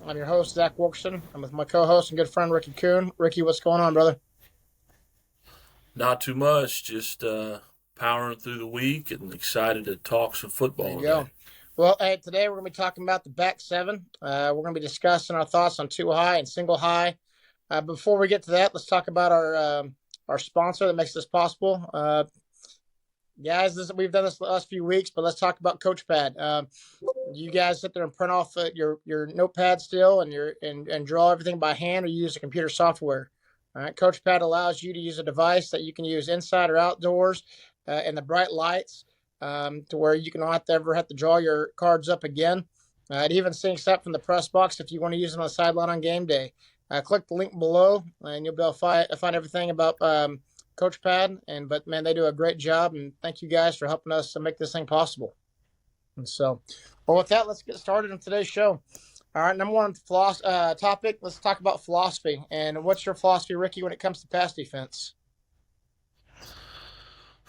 I'm your host, Zach Wilkerson. I'm with my co-host and good friend, Ricky Coon. Ricky, what's going on, brother? Not too much, just powering through the week and excited to talk some There you football go. today. Well, hey, today we're going to be talking about the back seven. We're going to be discussing our thoughts on two high and single high. Before we get to that, let's talk about our sponsor that makes this possible. Guys, we've done this the last few weeks, but let's talk about CoachPad. You guys sit there and print off your notepad still and draw everything by hand, or you use a computer software. All right, CoachPad allows you to use a device that you can use inside or outdoors in the bright lights, to where you can not ever have to draw your cards up again. It even syncs up from the press box if you want to use it on the sideline on game day. Click the link below, and you'll be able to find everything about CoachPad. But man, they do a great job, and thank you guys for helping us to make this thing possible. And so, well, with that, let's get started on today's show. All right, number one topic. Let's talk about philosophy. And what's your philosophy, Ricky, when it comes to pass defense?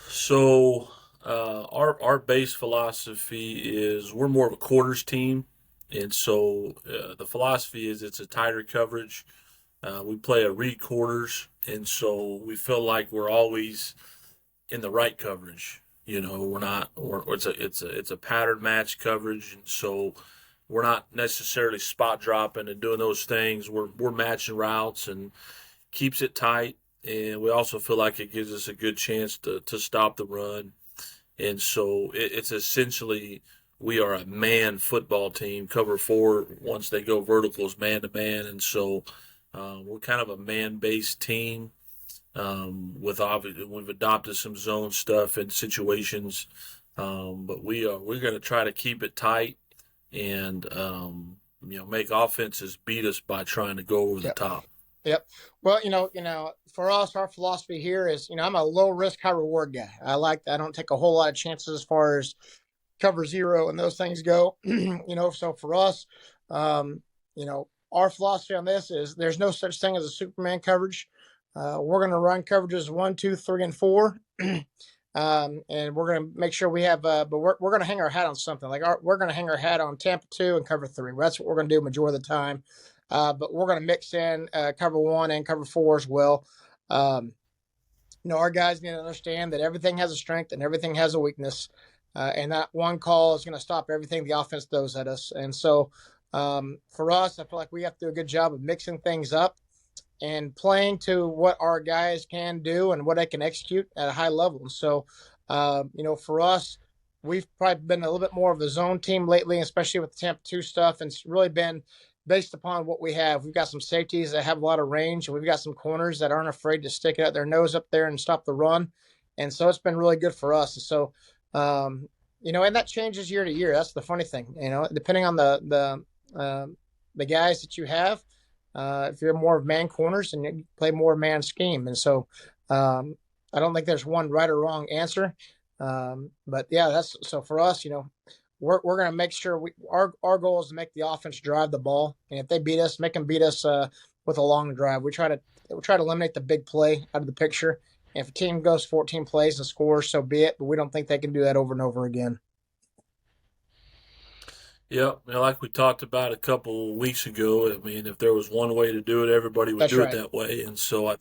So, our base philosophy is we're more of a quarters team, and so the philosophy is it's a tighter coverage. We play a read quarters, and so we feel like we're always in the right coverage. We're not, or it's a pattern match coverage, and so we're not necessarily spot dropping and doing those things. We're matching routes and keeps it tight, and we also feel like it gives us a good chance to stop the run. And so it's essentially we are a man football team. Cover four once they go verticals, man to man, and so we're kind of a man based team. With obviously we've adopted some zone stuff in situations, but we're going to try to keep it tight and make offenses beat us by trying to go over the Yep. top. Yep. Well, for us, our philosophy here is, I'm a low risk, high reward guy. I don't take a whole lot of chances as far as cover zero and those things go. So for us, our philosophy on this is there's no such thing as a Superman coverage. We're going to run coverages 1, 2, 3, and 4. And we're going to make sure we have, but we're going to hang our hat on something we're going to hang our hat on Tampa 2 and cover 3. That's what we're going to do majority of the time. But we're going to mix in cover 1 and cover 4 as well. Our guys need to understand that everything has a strength and everything has a weakness. And that one call is going to stop everything the offense throws at us. And so for us, I feel like we have to do a good job of mixing things up and playing to what our guys can do and what they can execute at a high level. And so, for us, we've probably been a little bit more of a zone team lately, especially with the Tampa 2 stuff. And it's really been based upon what we have. We've got some safeties that have a lot of range, and we've got some corners that aren't afraid to stick out their nose up there and stop the run. And so it's been really good for us. And so, and that changes year to year. That's the funny thing, depending on the guys that you have. If you're more of man corners and you play more man scheme. And so I don't think there's one right or wrong answer. But yeah, that's so for us, we're going to make sure our goal is to make the offense drive the ball. And if they beat us, make them beat us with a long drive. We try to eliminate the big play out of the picture. And if a team goes 14 plays and scores, so be it. But we don't think they can do that over and over again. Yeah, like we talked about a couple of weeks ago. I mean, if there was one way to do it, everybody would That's do it right. that way. And so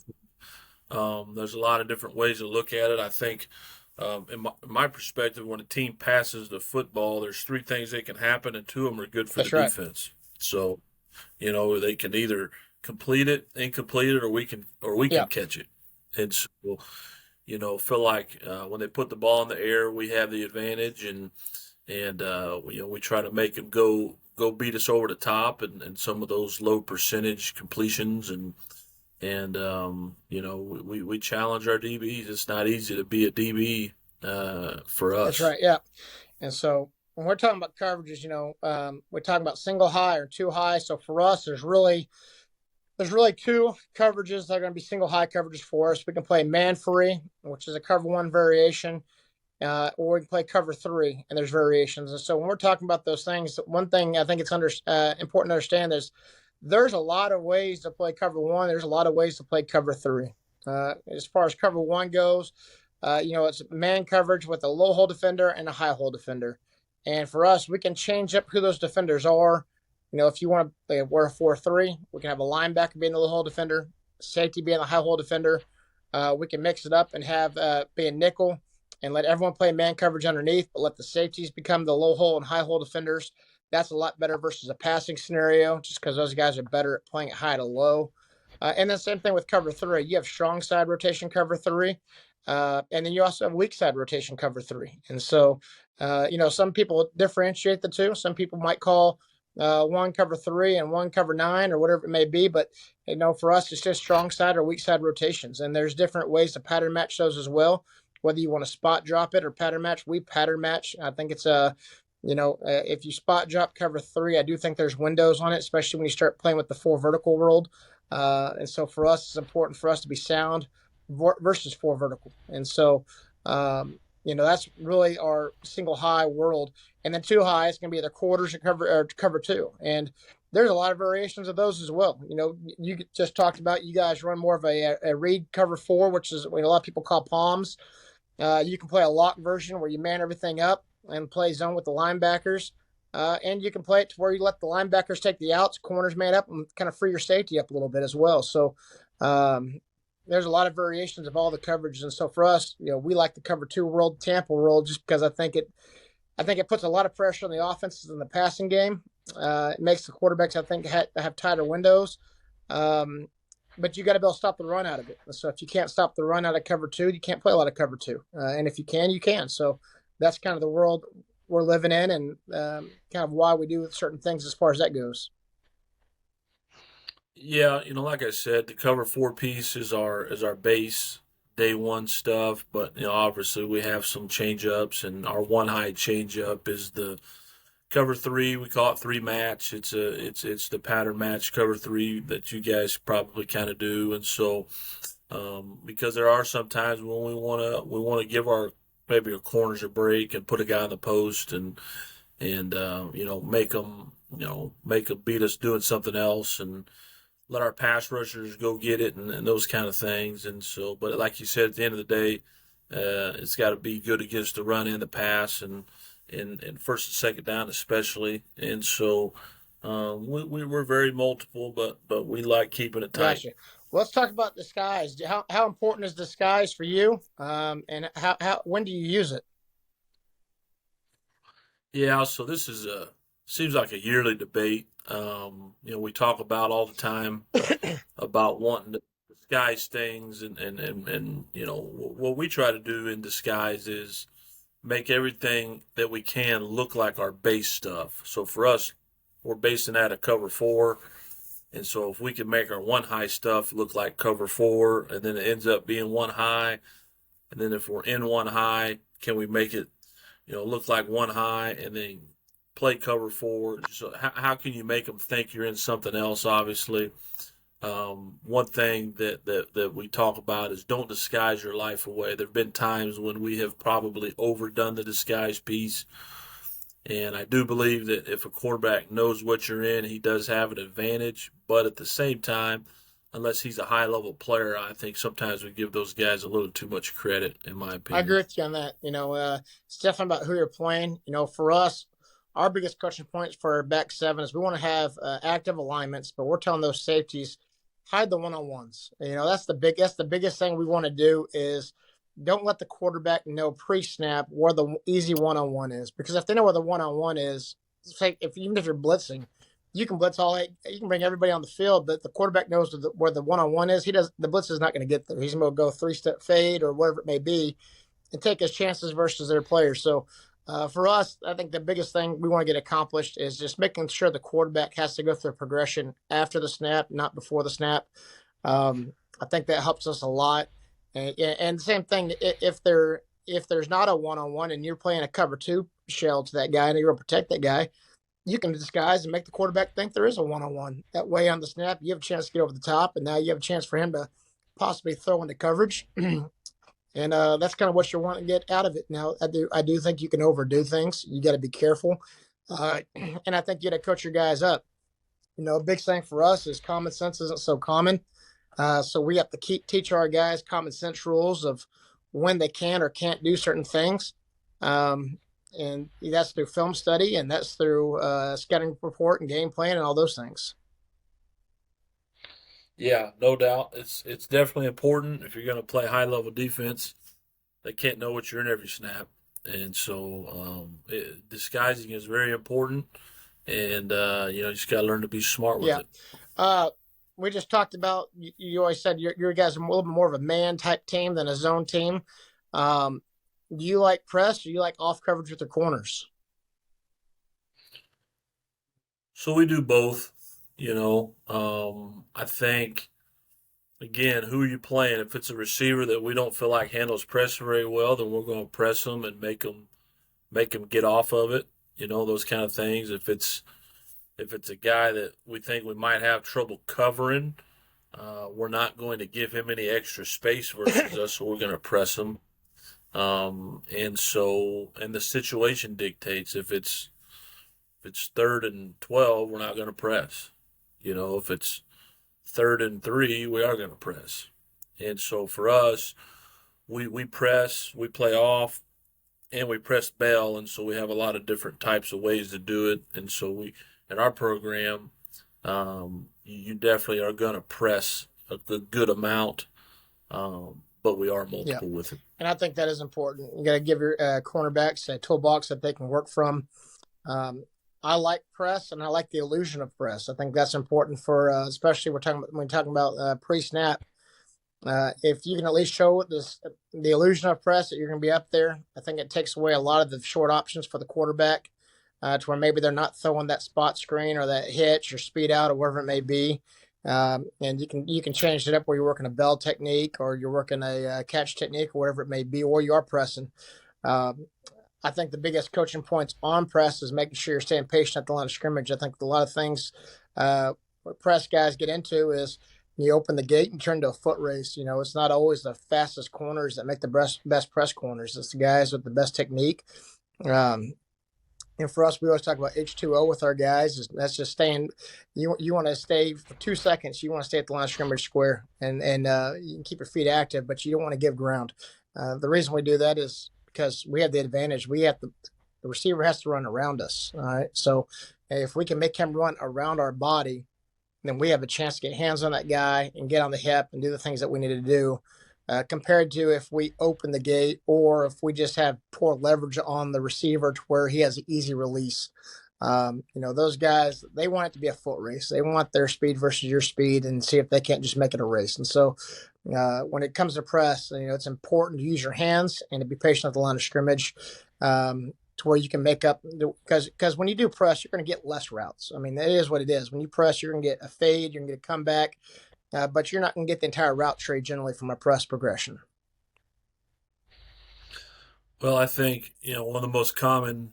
there's a lot of different ways to look at it. I think, in my perspective, when a team passes the football, there's three things that can happen, and two of them are good for the That's right. defense. So, they can either complete it, incomplete it, or we can Yeah. catch it. And so, feel like when they put the ball in the air, we have the advantage, and we try to make them go beat us over the top, and some of those low percentage completions, and we challenge our DBs. It's not easy to be a DB for That's us. right. Yeah. And so when we're talking about coverages, we're talking about single high or two high. So for us, there's really two coverages that are going to be single high coverages for us. We can play man free, which is a cover 1 variation, or we can play cover 3, and there's variations. And so when we're talking about those things, one thing I think it's important to understand is there's a lot of ways to play cover 1. There's a lot of ways to play cover 3. As far as cover 1 goes, it's man coverage with a low hole defender and a high hole defender. And for us, we can change up who those defenders are If you want to wear a 4-3, we can have a linebacker being the low hole defender, safety being the high hole defender. We can mix it up and have be a nickel and let everyone play man coverage underneath, but let the safeties become the low hole and high hole defenders. That's a lot better versus a passing scenario, just because those guys are better at playing it high to low. And then same thing with cover three. You have strong side rotation cover three, and then you also have weak side rotation cover three. And so, some people differentiate the two. Some people might call one cover three and one cover nine or whatever it may be. But for us, it's just strong side or weak side rotations, and there's different ways to pattern match those as well. Whether you want to spot drop it or pattern match, we pattern match. I think it's if you spot drop cover three, I do think there's windows on it, especially when you start playing with the four vertical world. And so for us, it's important for us to be sound versus four vertical. And so, that's really our single high world. And then two high is going to be either quarters or cover two. And there's a lot of variations of those as well. You just talked about you guys run more of a read cover four, which is what a lot of people call palms. You can play a lock version where you man everything up and play zone with the linebackers. And you can play it to where you let the linebackers take the outs, corners man up, and kind of free your safety up a little bit as well. So there's a lot of variations of all the coverages. And so for us, we like the cover two world, Tampa world, just because I think it puts a lot of pressure on the offenses in the passing game. It makes the quarterbacks, I think, have tighter windows. But you got to be able to stop the run out of it. So if you can't stop the run out of cover two, you can't play a lot of cover two. And if you can, you can. So that's kind of the world we're living in, and kind of why we do certain things as far as that goes. Yeah, like I said, the cover four piece is our base day one stuff, but obviously we have some change ups, and our one high change up is the cover three. We call it three match. It's the pattern match cover three that you guys probably kind of do, and so because there are some times when we want to give our maybe our corners a break and put a guy on the post and make them beat us doing something else and let our pass rushers go get it and those kind of things. And so, but like you said, at the end of the day, it's got to be good against the run and the pass and first and second down especially. And so we're very multiple, but we like keeping it tight. Gotcha. Well, let's talk about disguise. How important is disguise for you? And how when do you use it? Yeah, so this is seems like a yearly debate. We talk about all the time about wanting to disguise things, and what we try to do in disguise is make everything that we can look like our base stuff. So for us, we're basing that at cover four, and so if we can make our one high stuff look like cover four, and then it ends up being one high, and then if we're in one high, can we make it look like one high and then play cover four? So how can you make them think you're in something else? Obviously, one thing that we talk about is don't disguise your life away. There have been times when we have probably overdone the disguise piece, and I do believe that if a quarterback knows what you're in, he does have an advantage. But at the same time, unless he's a high level player, I think sometimes we give those guys a little too much credit, in my I agree opinion. with you on that. It's definitely about who you're playing. For us, our biggest coaching points for our back seven is we want to have active alignments, but we're telling those safeties hide the one on ones. That's the biggest thing we want to do is don't let the quarterback know pre snap where the easy one on one is, because if they know where the one on one is, say even if you're blitzing, you can blitz you can bring everybody on the field, but the quarterback knows where the one on one is. The blitz is not going to get there. He's going to go 3-step fade or whatever it may be, and take his chances versus their players. So for us, I think the biggest thing we want to get accomplished is just making sure the quarterback has to go through a progression after the snap, not before the snap. I think that helps us a lot. And the same thing if there's not a one on one and you're playing a cover two shell to that guy and you're going to protect that guy, you can disguise and make the quarterback think there is a one on one. That way, on the snap, you have a chance to get over the top, and now you have a chance for him to possibly throw into coverage. And that's kind of what you want to get out of it. Now, I do think you can overdo things. You got to be careful, and I think you got to coach your guys up. A big thing for us is common sense isn't so common, so we have to teach our guys common sense rules of when they can or can't do certain things. and that's through film study, and that's through scouting report and game plan and all those things. Yeah, no doubt. It's definitely important if you're going to play high level defense. They can't know what you're in every snap, and so disguising is very important. And you just got to learn to be smart with Yeah. it. Uh, we just talked about you always said your guys are a little bit more of a man type team than a zone team. Do you like press or you like off coverage with the corners? So we do both. I think again, who are you playing? If it's a receiver that we don't feel like handles press very well, then we're going to press them and make them get off of it. Those kind of things. If it's a guy that we think we might have trouble covering, we're not going to give him any extra space versus us, so we're going to press him. And the situation dictates if it's 3rd and 12, we're not going to press. If it's 3rd and 3, we are going to press. And so for us, we press, we play off, and we press bail, and so we have a lot of different types of ways to do it. And so we, in our program, you definitely are going to press a good amount, but we are Yeah. multiple with it. And I think that is important. You got to give your cornerbacks a toolbox that they can work from. Um, I like press, and I like the illusion of press. I think that's important for, especially when talking about pre-snap. If you can at least show the illusion of press that you're going to be up there, I think it takes away a lot of the short options for the quarterback, to where maybe they're not throwing that spot screen or that hitch or speed out or whatever it may be. And you can change it up where you're working a bell technique or you're working a catch technique or whatever it may be, or you are pressing. Um, I think the biggest coaching points on press is making sure you're staying patient at the line of scrimmage. I think a lot of things what press guys get into is you open the gate and turn to a foot race. It's not always the fastest corners that make the best press corners. It's the guys with the best technique. Um, and for us, we always talk about H2O with our guys. That's just staying. You want to stay for 2 seconds. You want to stay at the line of scrimmage square, and you can keep your feet active, but you don't want to give ground. The reason we do that is because we have the advantage. The receiver has to run around us. All right, so if we can make him run around our body, then we have a chance to get hands on that guy and get on the hip and do the things that we need to do. Compared to if we open the gate or if we just have poor leverage on the receiver to where he has an easy release. Those guys, they want it to be a foot race. They want their speed versus your speed and see if they can't just make it a race. And so when it comes to press, it's important to use your hands and to be patient at the line of scrimmage. To where you can make up, because when you do press, you're going to get less routes. I mean, that is what it is. When you press, you're going to get a fade, you're going to get a comeback, but you're not going to get the entire route tree generally from a press progression. Well, I think one of the most common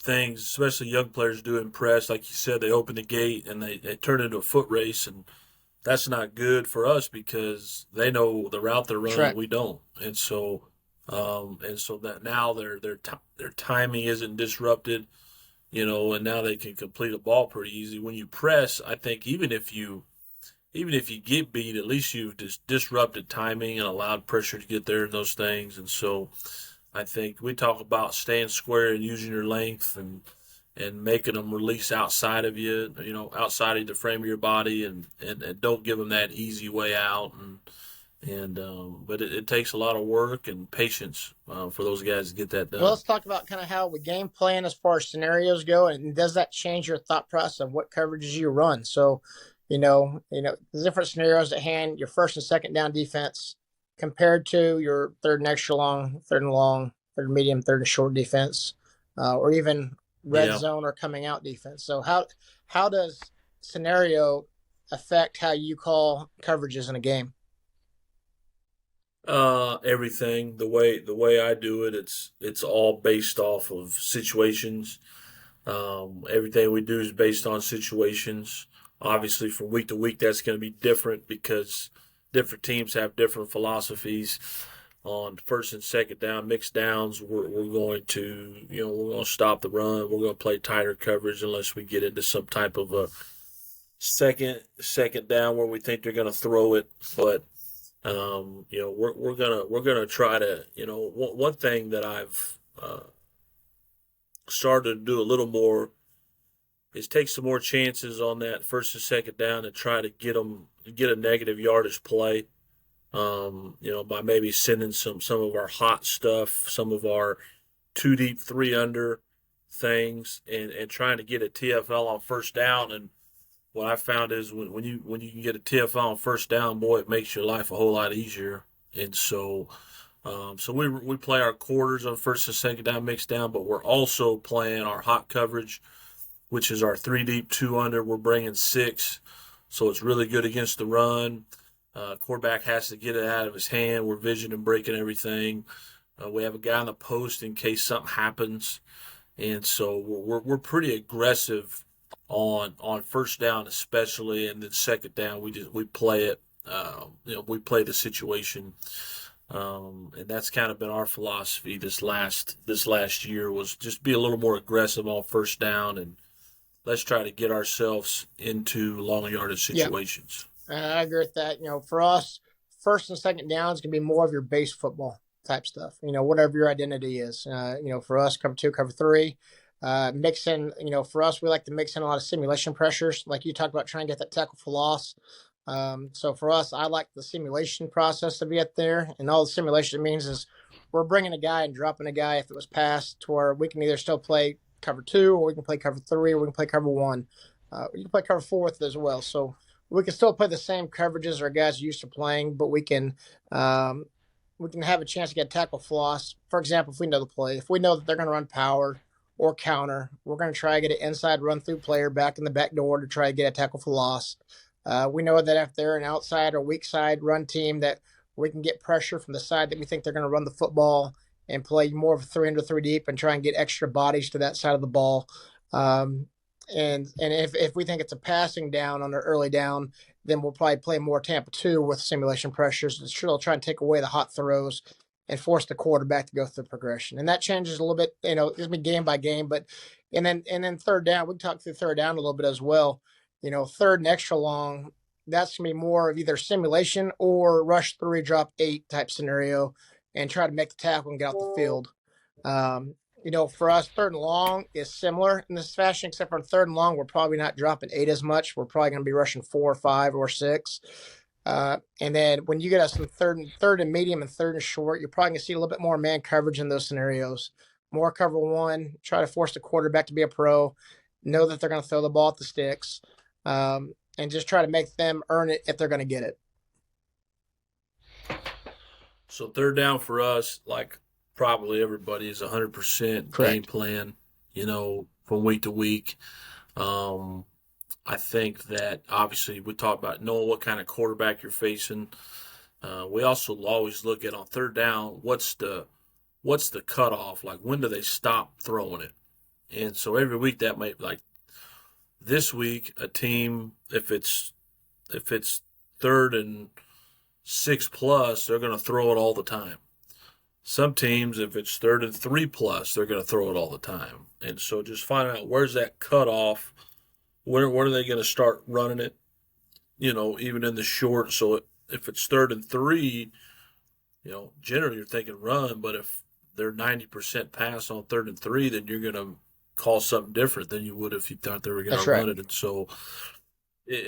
things, especially young players do in press, like you said, they open the gate and they turn it into a foot race, and that's not good for us because they know the route they're That's running right. and we don't, and so that now their timing isn't disrupted, and now they can complete a ball pretty easy. When you press, I think even if you get beat, at least you've just disrupted timing and allowed pressure to get there and those things. And so I think we talk about staying square and using your length and making them release outside of you, outside of the frame of your body, and don't give them that easy way out. But it takes a lot of work and patience for those guys to get that Well, done. let's talk about kind of how we game plan as far as scenarios go, and does that change your thought process of what coverages you run? So, the different scenarios at hand, your first and second down defense compared to your third and extra long, third and medium, third and short defense, or even red Yeah. zone or coming out defense. So how does scenario affect how you call coverages in a game? Everything the way I do it, it's all based off of situations. Everything we do is based on situations. Obviously, from week to week, that's going to be different because different teams have different philosophies on first and second down, mixed downs. We're going to, we're going to stop the run. We're going to play tighter coverage unless we get into some type of a second down where we think they're going to throw it. But we're gonna try to, one thing that I've started to do a little more is take some more chances on that first and second down and try to get a negative yardage play. By maybe sending some of our hot stuff, some of our two deep, three under things, and trying to get a TFL on first down. And what I found is when you can get a TFL on first down, boy, it makes your life a whole lot easier. And so we play our quarters on first and second down mixed down, but we're also playing our hot coverage, which is our three deep, two under. We're bringing six, so it's really good against the run. Quarterback has to get it out of his hand. We're vision and breaking everything. We have a guy on the post in case something happens, and so we're pretty aggressive on first down especially, and then second down we play it. We play the situation, and that's kind of been our philosophy this last year was just be a little more aggressive on first down and let's try to get ourselves into long yardage Yeah, situations. I agree with that. For us, first and second downs can be more of your base football type stuff. Whatever your identity is. For us, cover two, cover three. Mix in, for us, we like to mix in a lot of simulation pressures, like you talked about, trying to get that tackle for loss. So for us, I like the simulation process to be up there, and all the simulation means is we're bringing a guy and dropping a guy if it was passed, to where we can either still play cover two, or we can play cover three, or we can play cover one. You can play cover four with it as well. So we can still play the same coverages our guys are used to playing, but um, we can have a chance to get tackle floss. For example, if we know the play, if we know that they're going to run power or counter, we're going to try to get an inside run through player back in the back door to try to get a tackle for loss. We know that if they're an outside or weak side run team, that we can get pressure from the side that we think they're going to run the football and play more of a three under three deep and try and get extra bodies to that side of the ball. Um, and if we think it's a passing down on an early down, then we'll probably play more Tampa 2 with simulation pressures. They'll try and take away the hot throws and force the quarterback to go through progression. And that changes a little bit, it's gonna be game by game. But and then third down, we can talk through third down a little bit as well. Third and extra long, that's gonna be more of either simulation or rush three, drop eight type scenario, and try to make the tackle and get out the field. Um, for us, third and long is similar in this fashion, except for third and long, we're probably not dropping eight as much. We're probably going to be rushing four or five or six. And then when you get us in third and medium and third and short, you're probably going to see a little bit more man coverage in those scenarios. More cover one, try to force the quarterback to be a pro, know that they're going to throw the ball at the sticks, and just try to make them earn it if they're going to get it. So third down for us, like probably everybody, is 100% game Correct. plan. From week to week. Um, I think that obviously we talk about knowing what kind of quarterback you're facing. We also always look at on third down what's the cutoff, like when do they stop throwing it, and so every week that may like this week a team if it's third and six plus they're going to throw it all the time. Some teams if it's third and three plus they're going to throw it all the time, and so just find out where's that cutoff. Where are they going to start running it? Even in the short. So if it's third and three, generally you're thinking run, but if they're 90% pass on third and three, then you're going to call something different than you would if you thought they were going That's to right. run it. And so,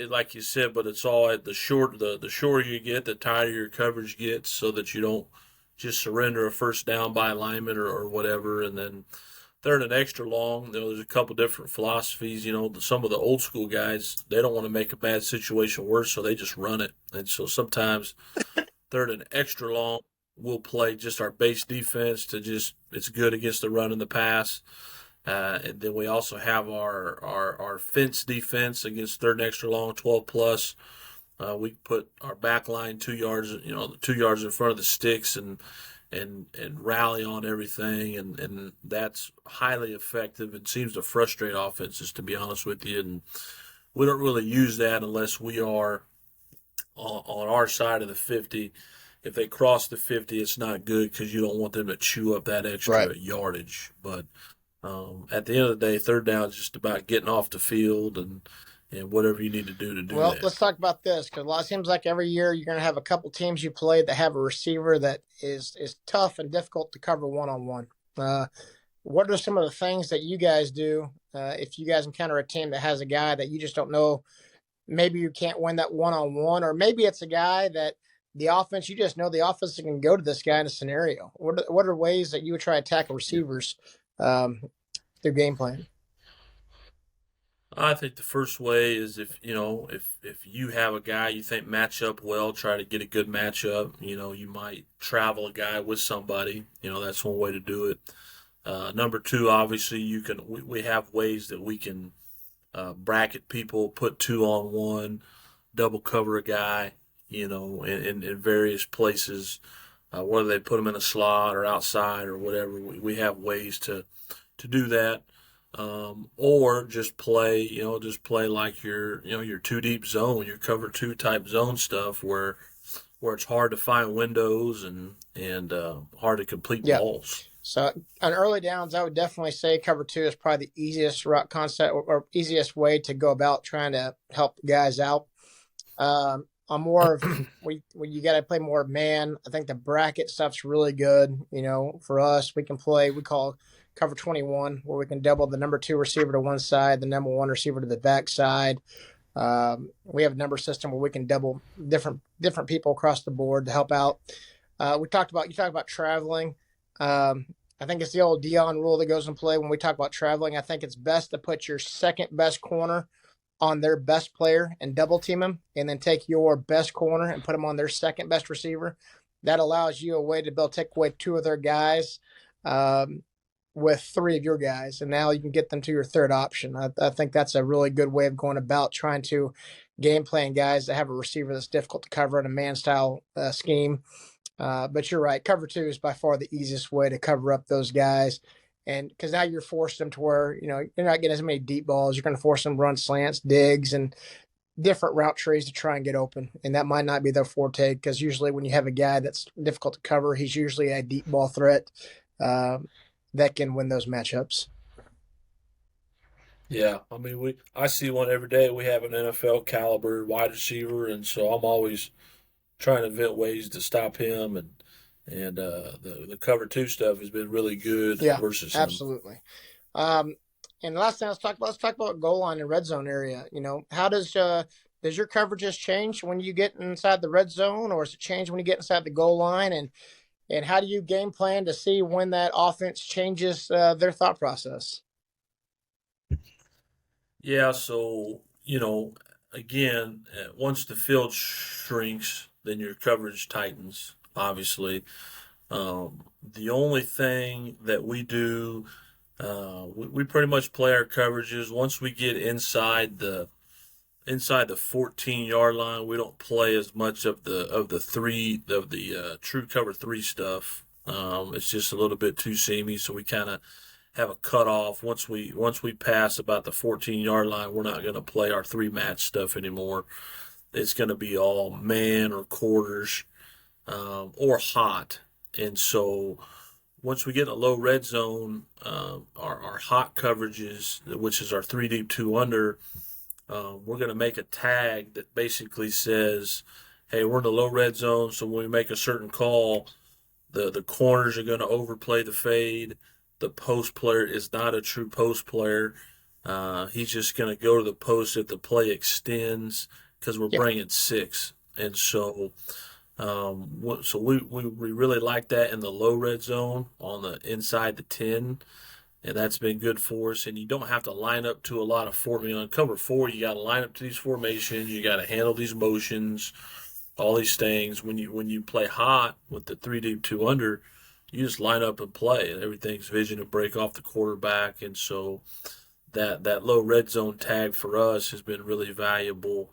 like you said, but it's all at the shorter you get, the tighter your coverage gets, so that you don't just surrender a first down by alignment or whatever. And then third and extra long, there's a couple different philosophies. Some of the old school guys, they don't want to make a bad situation worse, so they just run it. And so sometimes third and extra long, we'll play just our base defense to just it's good against the run and the pass. And then we also have our fence defense against third and extra long, 12 plus. We put our back line 2 yards, 2 yards in front of the sticks and rally on everything, and that's highly effective and seems to frustrate offenses, to be honest with you. And we don't really use that unless we are on our side of the 50. If they cross the 50, it's not good because you don't want them to chew up that Right. extra yardage. But at the end of the day, third down is just about getting off the field and whatever you need to do Well, that. let's talk about this, because a lot it seems like every year you're going to have a couple teams you play that have a receiver that is tough and difficult to cover one on one. what are some of the things that you guys do if you guys encounter a team that has a guy that you just don't know? Maybe you can't win that one on one, or maybe it's a guy that the offense, you just know the offense can go to this guy in a scenario. What are ways that you would try to tackle Yeah. receivers um, through game plan? I think the first way is if you have a guy you think match up well, try to get a good matchup. You might travel a guy with somebody. That's one way to do it. Number two, obviously, we have ways that we can bracket people, put two on one, double cover a guy. In various places, whether they put them in a slot or outside or whatever. We have ways to do that. Or just play like your two deep zone, your cover two type zone stuff where it's hard to find windows and hard to complete Yeah. balls. So on early downs, I would definitely say cover two is probably the easiest route concept or easiest way to go about trying to help guys out. I'm more of when you got to play more man. I think the bracket stuff's really good. For us, we can play. We call cover 21, where we can double the number two receiver to one side, the number one receiver to the back side. We have a number system where we can double different people across the board to help out. You talked about traveling. I think it's the old Dion rule that goes in play when we talk about traveling. I think it's best to put your second best corner on their best player and double team them, and then take your best corner and put them on their second best receiver. That allows you a way to be able to take away two of their guys um, with three of your guys, and now you can get them to your third option. I think that's a really good way of going about trying to game plan guys that have a receiver that's difficult to cover in a man style scheme. But you're right, cover two is by far the easiest way to cover up those guys. And because now you're forced them to where, you're not getting as many deep balls. You're going to force them to run slants, digs, and different route trees to try and get open. And that might not be their forte because usually when you have a guy that's difficult to cover, he's usually a deep ball threat um, that can win those matchups. Yeah, I mean I see one every day. We have an NFL caliber wide receiver, and so I'm always trying to invent ways to stop him, and the cover two stuff has been really good Yeah, versus him. absolutely. Um, and the last thing let's talk about goal line and red zone area. How does your coverages change when you get inside the red zone, or does it change when you get inside the goal line? And how do you game plan to see when that offense changes their thought process? Yeah, so again, once the field shrinks, then your coverage tightens. Obviously, the only thing that we do, we pretty much play our coverages once we get inside the 14-yard line. We don't play as much of the true cover three stuff. It's just a little bit too seamy, so we kind of have a cutoff. Once we pass about the 14-yard line, we're not going to play our three match stuff anymore. It's going to be all man or quarters or hot, and so once we get in a low red zone, our hot coverages, which is our three deep two under, we're going to make a tag that basically says, "Hey, we're in the low red zone, so when we make a certain call, the corners are going to overplay the fade. The post player is not a true post player. He's just going to go to the post if the play extends because we're Yeah, bringing six." And so we really like that in the low red zone on the inside the 10, and that's been good for us. And you don't have to line up to a lot of on cover four. You got to line up to these formations. You got to handle these motions, all these things. When you play hot with the three deep two under, you just line up and play. Everything's vision to break off the quarterback, and so that low red zone tag for us has been really valuable.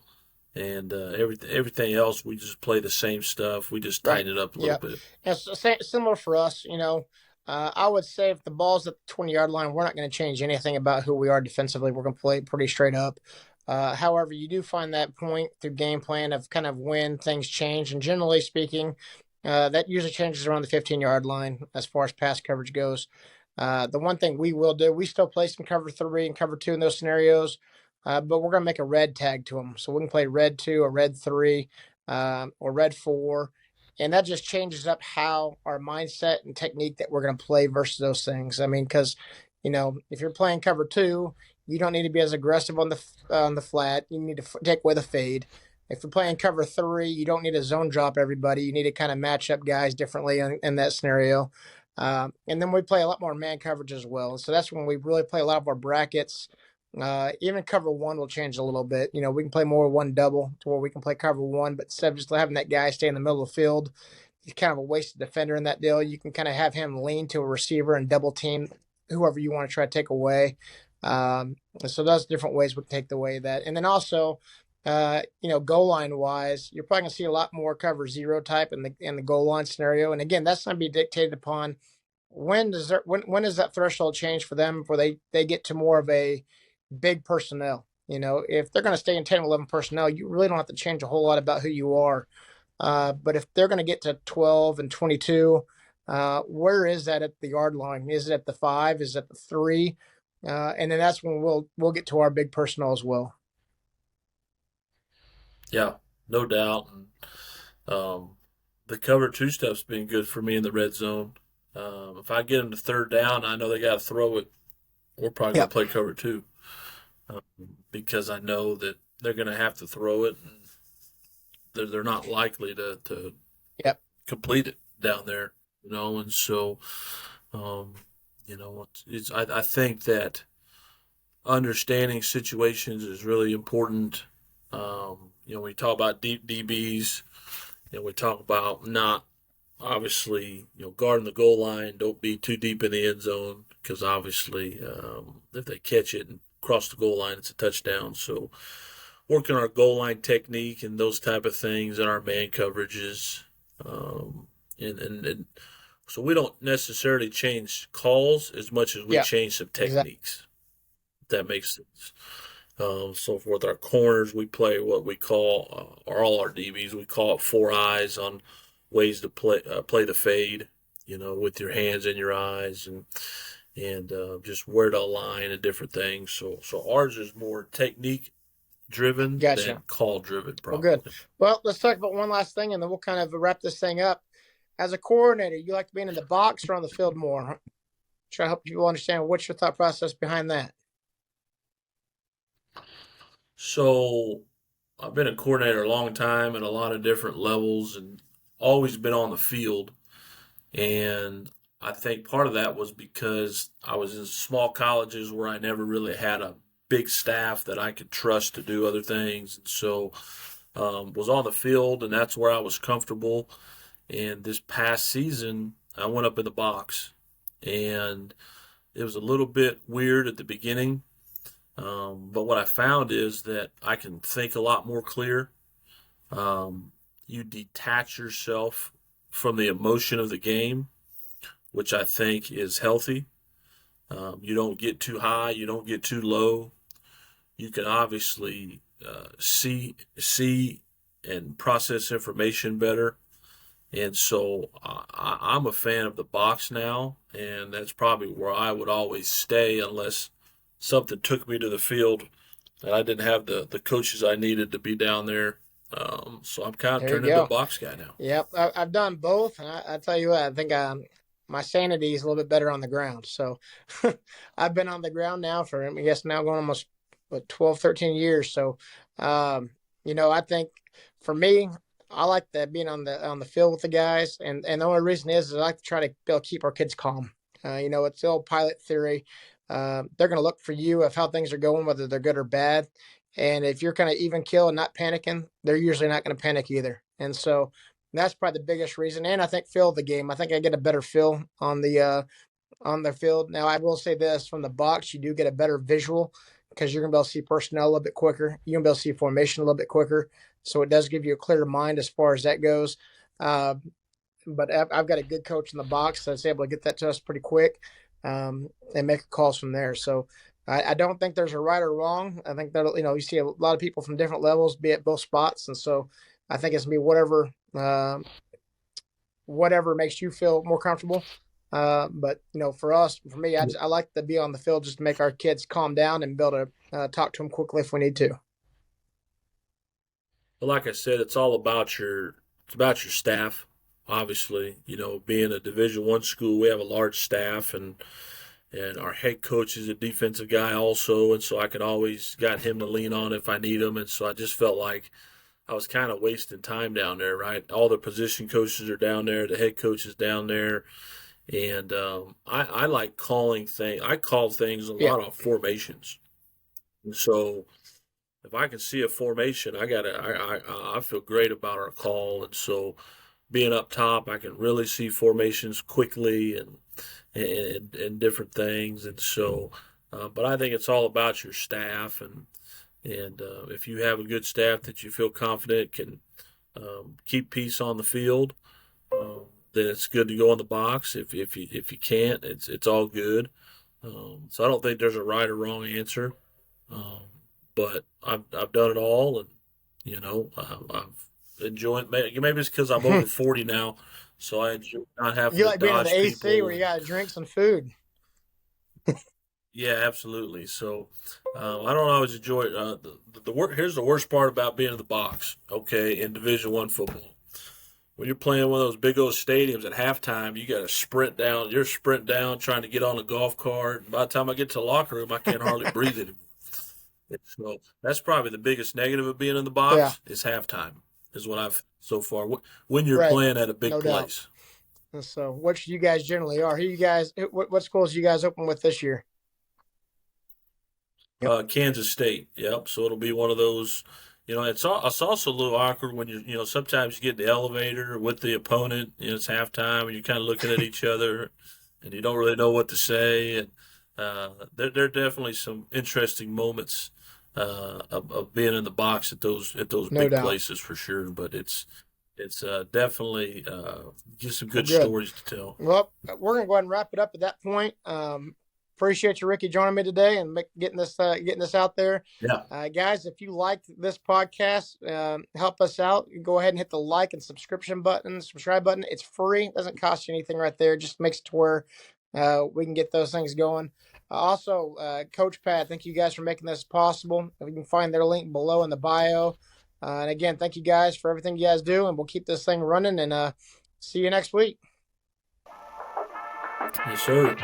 And everything else, we just play the same stuff. We just right. tighten it up a little Yeah, bit. and similar for us. I would say if the ball's at the 20-yard line, we're not going to change anything about who we are defensively. We're going to play pretty straight up. However, you do find that point through game plan of kind of when things change, and generally speaking, that usually changes around the 15-yard line as far as pass coverage goes. The one thing we will do, we still play some cover three and cover two in those scenarios, but we're going to make a red tag to them. So we can play red two or red three or red four. and that just changes up how our mindset and technique that we're going to play versus those things. I mean, because if you're playing cover two, you don't need to be as aggressive on the flat. You need to take away the fade. If you're playing cover three, you don't need to zone drop everybody. You need to kind of match up guys differently in that scenario. And then we play a lot more man coverage as well. So that's when we really play a lot of our brackets. Even cover one will change a little bit. We can play more one double to where we can play cover one, but instead of just having that guy stay in the middle of the field, he's kind of a wasted defender in that deal. You can kind of have him lean to a receiver and double team whoever you want to try to take away. So those different ways we can take away that. And then also, goal line wise, you're probably gonna see a lot more cover zero type in the goal line scenario. And again, that's gonna be dictated upon when does that threshold change for them before they get to more of a big personnel. If they're going to stay in 10 or 11 personnel, you really don't have to change a whole lot about who you are. But if they're going to get to 12 and 22, where is that at the yard line? Is it at the 5? Is it at the 3? And then that's when we'll get to our big personnel as well. Yeah, no doubt. And the cover two stuff's been good for me in the red zone. If I get them to third down, I know they got to throw it. We're probably going Yep. to play cover two um, because I know that they're going to have to throw it, and they're not likely to Yep. complete it down there, And so, um, I think that understanding situations is really important. When we talk about deep DBs, we talk about not obviously, guarding the goal line. Don't be too deep in the end zone because obviously, if they catch it and cross the goal line, it's a touchdown. So, working our goal line technique and those type of things and our man coverages, and so we don't necessarily change calls as much as we Yep. change some Exactly. techniques. If that makes sense. So for our corners, we play what we call, or all our DBs, we call it four eyes on ways to play the fade, with your hands in your eyes and just where to align and different things. So ours is more technique driven than Gotcha. call driven, Well, good. probably. Well, let's talk about one last thing, and then we'll kind of wrap this thing up. As a coordinator, you like being in the box or on the field more? Huh? Try to help people understand what's your thought process behind that. So I've been a coordinator a long time at a lot of different levels and always been on the field. And I think part of that was because I was in small colleges where I never really had a big staff that I could trust to do other things. And so was on the field, and that's where I was comfortable. And this past season, I went up in the box, and it was a little bit weird at the beginning. But what I found is that I can think a lot more clear. You detach yourself from the emotion of the game, which I think is healthy. You don't get too high, you don't get too low. You can obviously see and process information better. And so I'm a fan of the box now, and that's probably where I would always stay unless something took me to the field and I didn't have the coaches I needed to be down there. So I'm kind of There you turning into a go. box guy now. Yep, I've done both, and I tell you what, I think my sanity is a little bit better on the ground. So I've been on the ground now for, I guess, now going almost 12, 13 years. So, I think for me, I like that being on the field with the guys, and the only reason is I like to try to be able to keep our kids calm. It's the old pilot theory. They're going to look for you of how things are going, whether they're good or bad. And if you're kind of even kill and not panicking, they're usually not going to panic either. And so that's probably the biggest reason. And I think feel of the game. I think I get a better feel on the field. Now I will say this: from the box, you do get a better visual because you're gonna be able to see personnel a little bit quicker. You're gonna be able to see formation a little bit quicker. So it does give you a clearer mind as far as that goes. Uh, but I've got a good coach in the box that's able to get that to us pretty quick and make calls from there. So I don't think there's a right or wrong. I think that you see a lot of people from different levels be at both spots, and so I think it's gonna be whatever makes you feel more comfortable. But for me, I like to be on the field just to make our kids calm down and be able to talk to them quickly if we need to. But like I said, it's all about it's about your staff. Obviously, being a Division I school, we have a large staff, and our head coach is a defensive guy also, and so I can always got him to lean on if I need him, and so I just felt like I was kind of wasting time down there, right? All the position coaches are down there, the head coach is down there, and I like calling things. I call things a Yeah. lot on formations, and so if I can see a formation, I feel great about our call, and so being up top, I can really see formations quickly and different things, and so. But I think it's all about your staff, and if you have a good staff that you feel confident can keep peace on the field, then it's good to go in the box. If you can't, it's all good. So I don't think there's a right or wrong answer. Um, but I've done it all, and I've enjoyed. Maybe it's because I'm over 40 now, so I enjoy not having You to like being in the dodge AC where people. you And got to drink some food. yeah, absolutely. So I don't always enjoy it. Here's the worst part about being in the box. Okay, in Division I football, when you're playing one of those big old stadiums at halftime, you got to sprint down. You're sprint down trying to get on a golf cart. By the time I get to the locker room, I can't hardly breathe anymore. So that's probably the biggest negative of being in the Yeah. box is halftime. Is what I've so far. When you're Right. playing at a big No doubt. place, And so, which you guys generally are? Who you guys? What schools you guys open with this year? Yep. Kansas State. Yep. So it'll be one of those. It's also a little awkward when sometimes you get in the elevator with the opponent. It's halftime and you're kind of looking at each other, and you don't really know what to say. And there are definitely some interesting moments of being in the box at those No big doubt. places for sure. But it's definitely just some Well, good good. stories to tell. Well, we're gonna go ahead and wrap it up at that point. Appreciate you, Ricky, joining me today and getting this out there. Yeah. Guys, if you liked this podcast, help us out. You go ahead and hit the like and subscribe button. It's free; it doesn't cost you anything right there. It just makes it to where we can get those things going. Also, Coach Pat, thank you guys for making this possible. You can find their link below in the bio. And again, thank you guys for everything you guys do, and we'll keep this thing running. And see you next week. Yes, sir.